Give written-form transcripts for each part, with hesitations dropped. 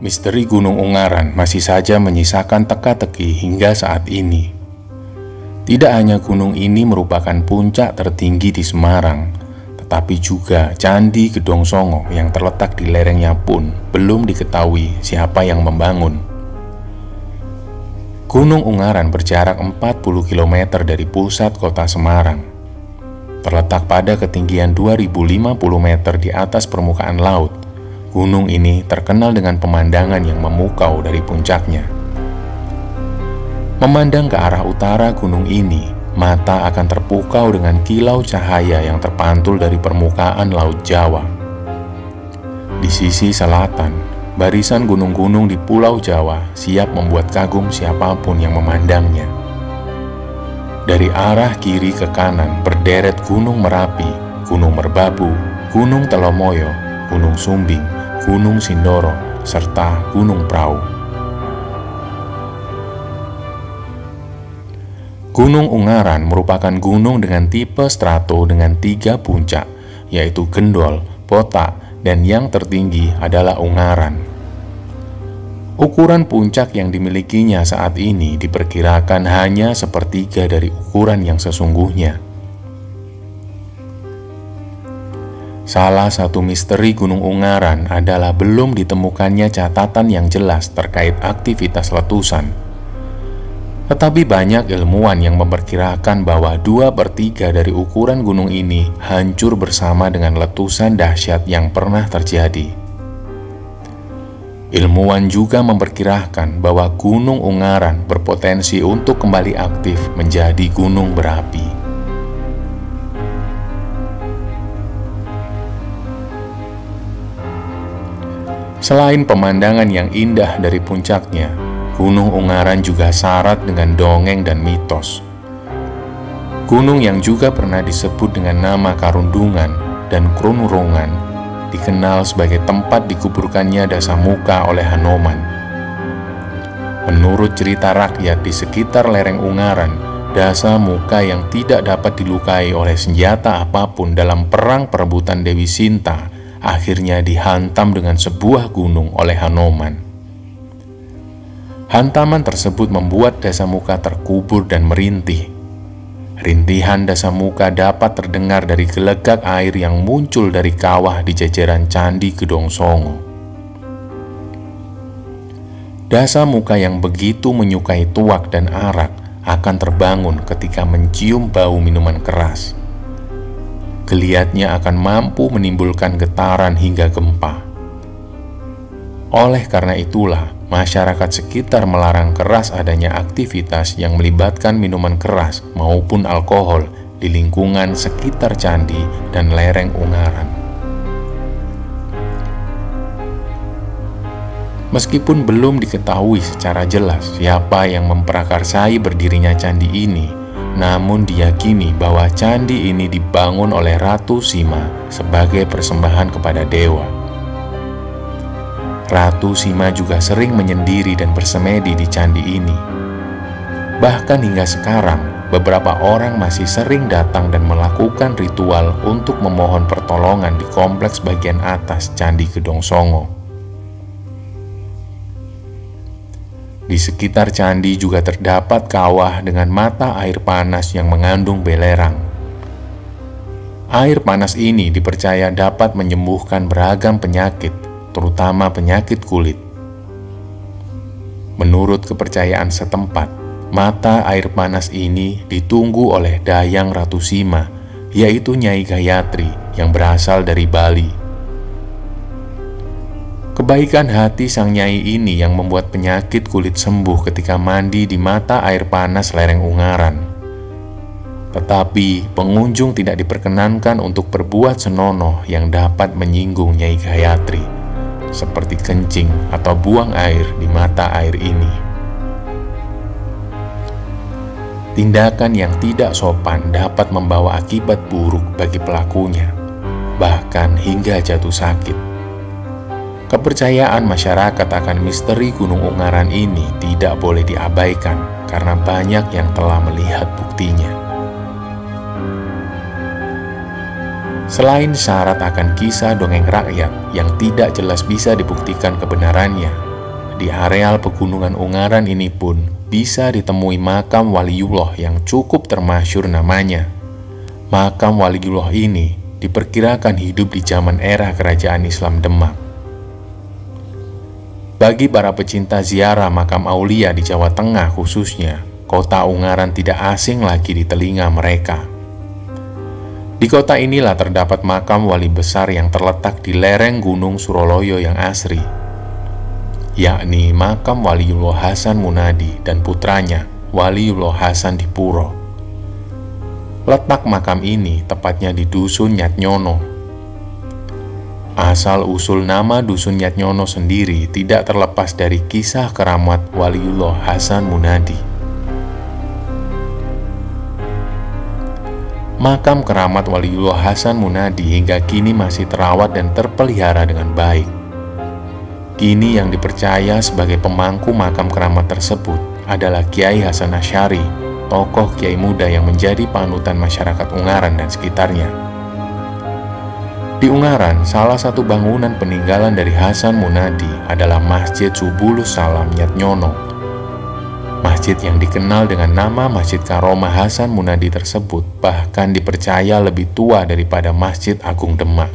Misteri Gunung Ungaran masih saja menyisakan teka-teki hingga saat ini. Tidak hanya gunung ini merupakan puncak tertinggi di Semarang, tetapi juga Candi Gedong Songo yang terletak di lerengnya pun belum diketahui siapa yang membangun. Gunung Ungaran berjarak 40 km dari pusat kota Semarang. Terletak pada ketinggian 2050 meter di atas permukaan laut. Gunung ini terkenal dengan pemandangan yang memukau dari puncaknya. Memandang ke arah utara gunung ini, mata akan terpukau dengan kilau cahaya yang terpantul dari permukaan Laut Jawa. Di sisi selatan, barisan gunung-gunung di Pulau Jawa siap membuat kagum siapapun yang memandangnya. Dari arah kiri ke kanan berderet Gunung Merapi, Gunung Merbabu, Gunung Telomoyo, Gunung Sumbing, Gunung Sindoro, serta Gunung Prau. Gunung Ungaran merupakan gunung dengan tipe strato dengan 3 puncak, yaitu Gendol, Botak, dan yang tertinggi adalah Ungaran. Ukuran puncak yang dimilikinya saat ini diperkirakan hanya sepertiga dari ukuran yang sesungguhnya. Salah satu misteri Gunung Ungaran adalah belum ditemukannya catatan yang jelas terkait aktivitas letusan. Tetapi banyak ilmuwan yang memperkirakan bahwa 2/3 dari ukuran gunung ini hancur bersama dengan letusan dahsyat yang pernah terjadi. Ilmuwan juga memperkirakan bahwa Gunung Ungaran berpotensi untuk kembali aktif menjadi gunung berapi. Selain pemandangan yang indah dari puncaknya, Gunung Ungaran juga syarat dengan dongeng dan mitos. Gunung yang juga pernah disebut dengan nama Karundungan dan Krunurungan dikenal sebagai tempat dikuburkannya Dasamuka oleh Hanoman. Menurut cerita rakyat di sekitar lereng Ungaran, Dasamuka yang tidak dapat dilukai oleh senjata apapun dalam perang perebutan Dewi Sinta akhirnya dihantam dengan sebuah gunung oleh Hanoman. Hantaman tersebut membuat Dasamuka terkubur dan merintih. Rintihan Dasamuka dapat terdengar dari gelegak air yang muncul dari kawah di jajaran Candi Gedong Songo. Dasamuka yang begitu menyukai tuak dan arak akan terbangun ketika mencium bau minuman keras. Geliatnya akan mampu menimbulkan getaran hingga gempa. Oleh karena itulah, masyarakat sekitar melarang keras adanya aktivitas yang melibatkan minuman keras maupun alkohol di lingkungan sekitar candi dan lereng Ungaran. Meskipun belum diketahui secara jelas siapa yang memprakarsai berdirinya candi ini, namun diyakini bahwa candi ini dibangun oleh Ratu Sima sebagai persembahan kepada dewa. Ratu Sima juga sering menyendiri dan bersemedi di candi ini. Bahkan hingga sekarang, beberapa orang masih sering datang dan melakukan ritual untuk memohon pertolongan di kompleks bagian atas Candi Gedong Songo. Di sekitar candi juga terdapat kawah dengan mata air panas yang mengandung belerang. Air panas ini dipercaya dapat menyembuhkan beragam penyakit, terutama penyakit kulit. Menurut kepercayaan setempat, mata air panas ini ditunggu oleh dayang Ratu Sima, yaitu Nyai Gayatri yang berasal dari Bali. Kebaikan hati sang nyai ini yang membuat penyakit kulit sembuh ketika mandi di mata air panas lereng Ungaran. Tetapi pengunjung tidak diperkenankan untuk berbuat senonoh yang dapat menyinggung Nyai Gayatri, seperti kencing atau buang air di mata air ini. Tindakan yang tidak sopan dapat membawa akibat buruk bagi pelakunya, bahkan hingga jatuh sakit. Kepercayaan masyarakat akan misteri Gunung Ungaran ini tidak boleh diabaikan karena banyak yang telah melihat buktinya. Selain syarat akan kisah dongeng rakyat yang tidak jelas bisa dibuktikan kebenarannya, di areal pegunungan Ungaran ini pun bisa ditemui makam waliullah yang cukup termasyhur namanya. Makam waliullah ini diperkirakan hidup di zaman era kerajaan Islam Demak. Bagi para pecinta ziarah makam aulia di Jawa Tengah khususnya, kota Ungaran tidak asing lagi di telinga mereka. Di kota inilah terdapat makam wali besar yang terletak di lereng Gunung Suroloyo yang asri, yakni makam Waliullah Hasan Munadi dan putranya Waliullah Hasan Dipuro. Letak makam ini tepatnya di Dusun Nyatnyono. Asal-usul nama Dusun Nyatnyono sendiri tidak terlepas dari kisah keramat Waliullah Hasan Munadi. Makam keramat Waliullah Hasan Munadi hingga kini masih terawat dan terpelihara dengan baik. Kini yang dipercaya sebagai pemangku makam keramat tersebut adalah Kiai Hasan Asy'ari, tokoh kiai muda yang menjadi panutan masyarakat Ungaran dan sekitarnya. Di Ungaran, salah satu bangunan peninggalan dari Hasan Munadi adalah Masjid Subulus Salam Nyatnyono. Masjid yang dikenal dengan nama Masjid Karomah Hasan Munadi tersebut bahkan dipercaya lebih tua daripada Masjid Agung Demak.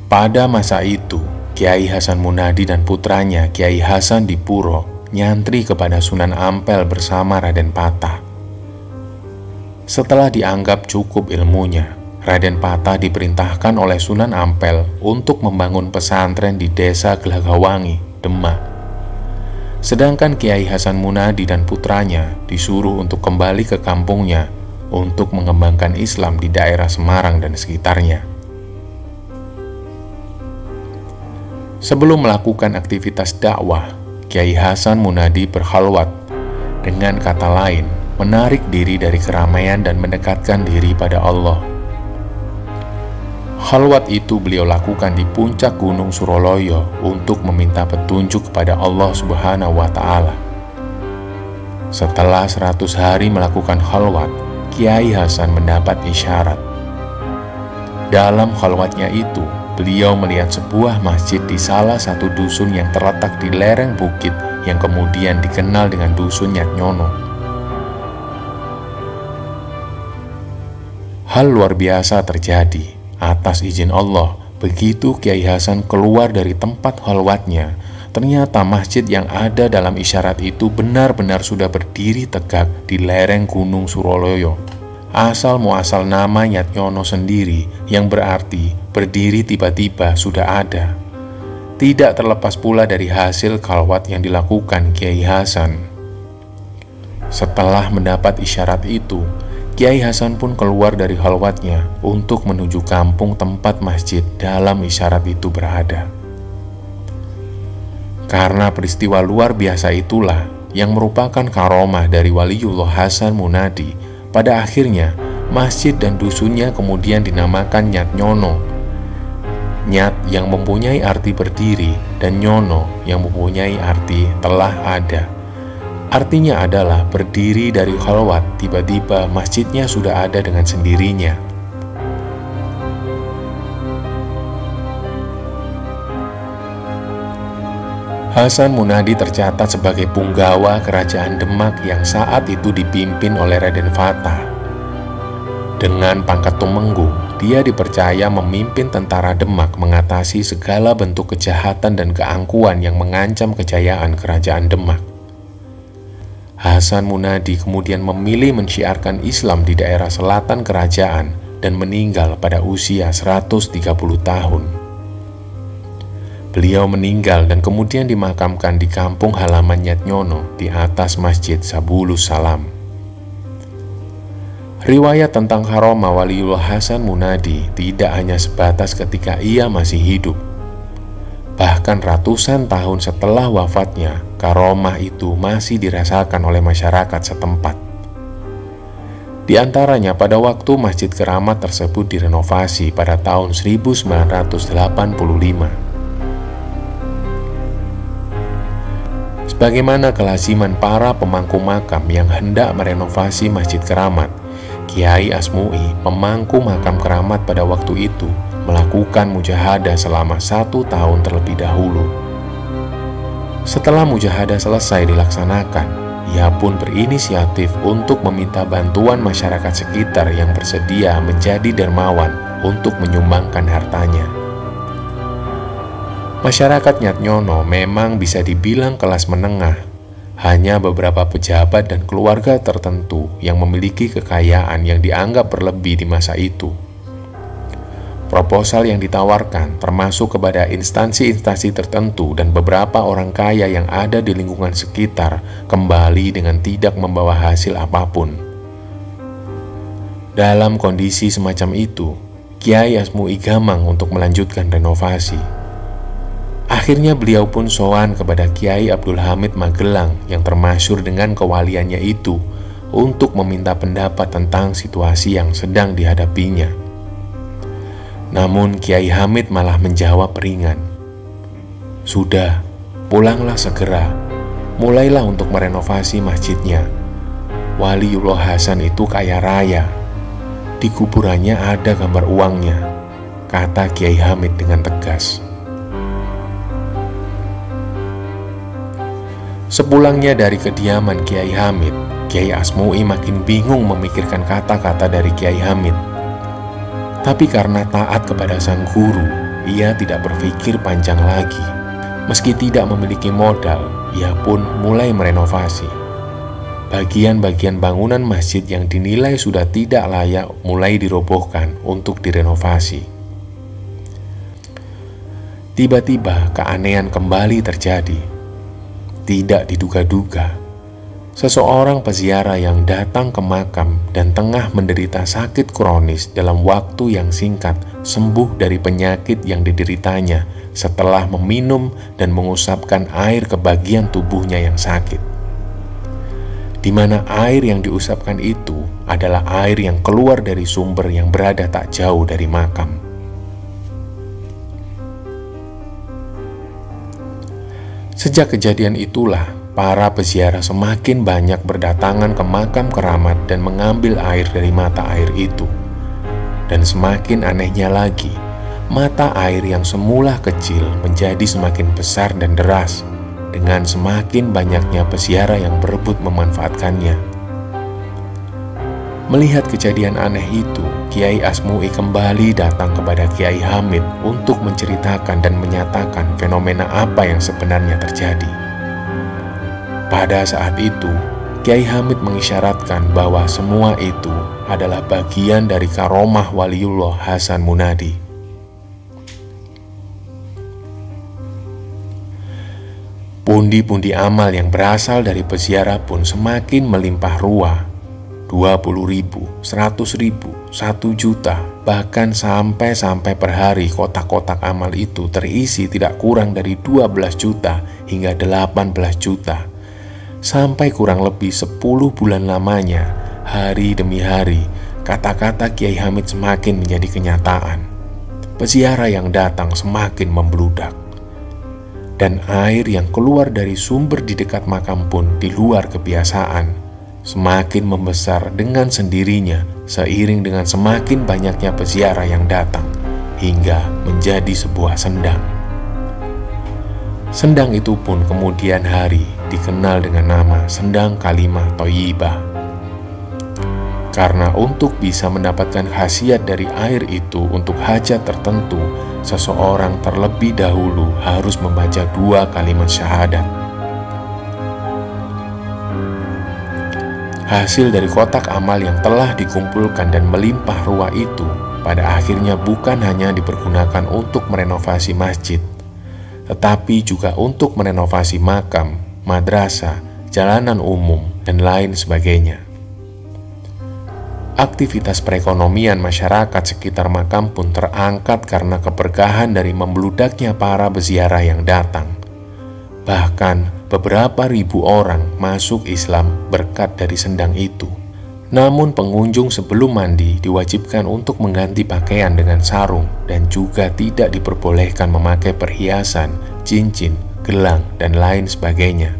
Pada masa itu, Kiai Hasan Munadi dan putranya Kiai Hasan Dipuro nyantri kepada Sunan Ampel bersama Raden Patah. Setelah dianggap cukup ilmunya, Raden Patah diperintahkan oleh Sunan Ampel untuk membangun pesantren di desa Gelagawangi, Demak. Sedangkan Kiai Hasan Munadi dan putranya disuruh untuk kembali ke kampungnya untuk mengembangkan Islam di daerah Semarang dan sekitarnya. Sebelum melakukan aktivitas dakwah, Kiai Hasan Munadi berkhalwat, dengan kata lain, menarik diri dari keramaian dan mendekatkan diri pada Allah. Khalwat itu beliau lakukan di puncak Gunung Suroloyo untuk meminta petunjuk kepada Allah Subhanahu wa Ta'ala. Setelah 100 hari melakukan khalwat, Kiai Hasan mendapat isyarat. Dalam khalwatnya itu, beliau melihat sebuah masjid di salah satu dusun yang terletak di lereng bukit yang kemudian dikenal dengan Dusun Nyatnyono. Hal luar biasa terjadi. Atas izin Allah, begitu Kiai Hasan keluar dari tempat khalwatnya, ternyata masjid yang ada dalam isyarat itu benar-benar sudah berdiri tegak di lereng Gunung Suroloyo. Asal muasal nama Nyatnyono sendiri yang berarti berdiri tiba-tiba sudah ada. Tidak terlepas pula dari hasil khalwat yang dilakukan Kiai Hasan. Setelah mendapat isyarat itu, Kiai Hasan pun keluar dari khalwatnya untuk menuju kampung tempat masjid dalam isyarat itu berada. Karena peristiwa luar biasa itulah yang merupakan karomah dari Waliullah Hasan Munadi, pada akhirnya masjid dan dusunnya kemudian dinamakan Nyatnyono. Nyat yang mempunyai arti berdiri dan Nyono yang mempunyai arti telah ada. Artinya adalah berdiri dari khalwat, tiba-tiba masjidnya sudah ada dengan sendirinya. Hasan Munadi tercatat sebagai punggawa kerajaan Demak yang saat itu dipimpin oleh Raden Fatah. Dengan pangkat tumenggung, dia dipercaya memimpin tentara Demak mengatasi segala bentuk kejahatan dan keangkuhan yang mengancam kejayaan kerajaan Demak. Hasan Munadi kemudian memilih mensyiarkan Islam di daerah selatan kerajaan dan meninggal pada usia 130 tahun. Beliau meninggal dan kemudian dimakamkan di kampung halaman Nyatnyono di atas Masjid Subulus Salam. Riwayat tentang karomah Waliullah Hasan Munadi tidak hanya sebatas ketika ia masih hidup. Bahkan ratusan tahun setelah wafatnya, karomah itu masih dirasakan oleh masyarakat setempat. Di antaranya pada waktu Masjid Keramat tersebut direnovasi pada tahun 1985. Sebagaimana kelaziman para pemangku makam yang hendak merenovasi Masjid Keramat, Kiai Asmu'i, pemangku makam keramat pada waktu itu, melakukan mujahadah selama 1 tahun terlebih dahulu. Setelah mujahadah selesai dilaksanakan, ia pun berinisiatif untuk meminta bantuan masyarakat sekitar yang bersedia menjadi dermawan untuk menyumbangkan hartanya. Masyarakat Nyatnyono memang bisa dibilang kelas menengah. Hanya beberapa pejabat dan keluarga tertentu yang memiliki kekayaan yang dianggap berlebih di masa itu. Proposal yang ditawarkan termasuk kepada instansi-instansi tertentu dan beberapa orang kaya yang ada di lingkungan sekitar kembali dengan tidak membawa hasil apapun. Dalam kondisi semacam itu, Kiai Asmui gamang untuk melanjutkan renovasi. Akhirnya beliau pun sowan kepada Kiai Abdul Hamid Magelang yang termasyhur dengan kewaliannya itu untuk meminta pendapat tentang situasi yang sedang dihadapinya. Namun Kiai Hamid malah menjawab ringan, "Sudah, pulanglah segera, mulailah untuk merenovasi masjidnya. Waliullah Hasan itu kaya raya, di kuburannya ada gambar uangnya," kata Kiai Hamid dengan tegas. Sepulangnya dari kediaman Kiai Hamid, Kiai Asmui makin bingung memikirkan kata-kata dari Kiai Hamid. Tapi karena taat kepada sang guru, ia tidak berpikir panjang lagi. Meski tidak memiliki modal, ia pun mulai merenovasi. Bagian-bagian bangunan masjid yang dinilai sudah tidak layak mulai dirobohkan untuk direnovasi. Tiba-tiba keanehan kembali terjadi. Tidak diduga-duga, seseorang peziarah yang datang ke makam dan tengah menderita sakit kronis dalam waktu yang singkat sembuh dari penyakit yang dideritanya setelah meminum dan mengusapkan air ke bagian tubuhnya yang sakit. Di mana air yang diusapkan itu adalah air yang keluar dari sumber yang berada tak jauh dari makam. Sejak kejadian itulah, para peziarah semakin banyak berdatangan ke makam keramat dan mengambil air dari mata air itu. Dan semakin anehnya lagi, mata air yang semula kecil menjadi semakin besar dan deras, dengan semakin banyaknya peziarah yang berebut memanfaatkannya. Melihat kejadian aneh itu, Kiai Asmui kembali datang kepada Kiai Hamid untuk menceritakan dan menyatakan fenomena apa yang sebenarnya terjadi. Pada saat itu, Kiai Hamid mengisyaratkan bahwa semua itu adalah bagian dari karomah Waliullah Hasan Munadi. Pundi-pundi amal yang berasal dari peziarah pun semakin melimpah ruah. 20.000, 100.000, 1 juta, bahkan sampai per hari kotak-kotak amal itu terisi tidak kurang dari 12 juta hingga 18 juta. Sampai kurang lebih 10 bulan lamanya, hari demi hari, kata-kata Kiai Hamid semakin menjadi kenyataan. Peziarah yang datang semakin membludak. Dan air yang keluar dari sumber di dekat makam pun di luar kebiasaan, semakin membesar dengan sendirinya seiring dengan semakin banyaknya peziarah yang datang hingga menjadi sebuah sendang. Sendang itu pun kemudian hari dikenal dengan nama Sendang Kalimah Thayyibah. Karena untuk bisa mendapatkan khasiat dari air itu untuk hajat tertentu, seseorang terlebih dahulu harus membaca 2 kalimat syahadat. Hasil dari kotak amal yang telah dikumpulkan dan melimpah ruah itu pada akhirnya bukan hanya dipergunakan untuk merenovasi masjid, tetapi juga untuk merenovasi makam, madrasah, jalanan umum, dan lain sebagainya. Aktivitas perekonomian masyarakat sekitar makam pun terangkat karena keberkahan dari membludaknya para peziarah yang datang. Bahkan beberapa ribu orang masuk Islam berkat dari sendang itu. Namun pengunjung sebelum mandi diwajibkan untuk mengganti pakaian dengan sarung dan juga tidak diperbolehkan memakai perhiasan, cincin, gelang, dan lain sebagainya.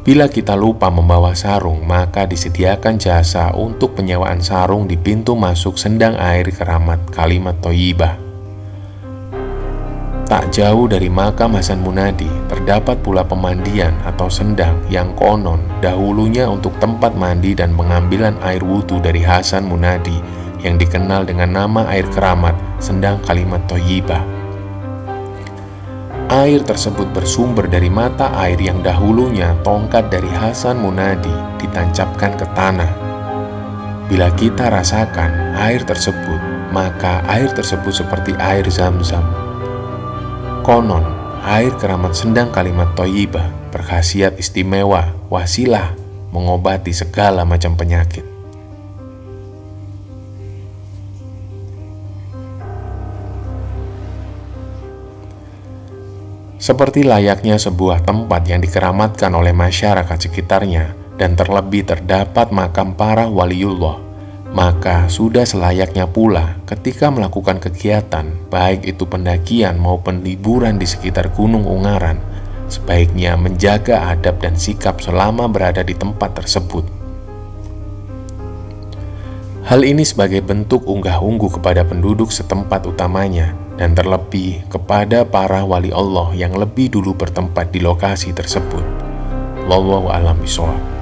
Bila kita lupa membawa sarung, maka disediakan jasa untuk penyewaan sarung di pintu masuk Sendang Air Keramat Kalimat Thayyibah. Tak jauh dari makam Hasan Munadi, terdapat pula pemandian atau sendang yang konon dahulunya untuk tempat mandi dan pengambilan air wudhu dari Hasan Munadi yang dikenal dengan nama air keramat Sendang Kalimat Thayyibah. Air tersebut bersumber dari mata air yang dahulunya tongkat dari Hasan Munadi ditancapkan ke tanah. Bila kita rasakan air tersebut, maka air tersebut seperti air Zam-Zam. Konon, air keramat Sendang Kalimat Thayyibah berkhasiat istimewa, wasilah mengobati segala macam penyakit. Seperti layaknya sebuah tempat yang dikeramatkan oleh masyarakat sekitarnya dan terlebih terdapat makam para waliullah, maka sudah selayaknya pula ketika melakukan kegiatan, baik itu pendakian maupun liburan di sekitar Gunung Ungaran, sebaiknya menjaga adab dan sikap selama berada di tempat tersebut. Hal ini sebagai bentuk unggah-ungguh kepada penduduk setempat utamanya, dan terlebih kepada para wali Allah yang lebih dulu bertempat di lokasi tersebut. Wallahu a'lam bishawab.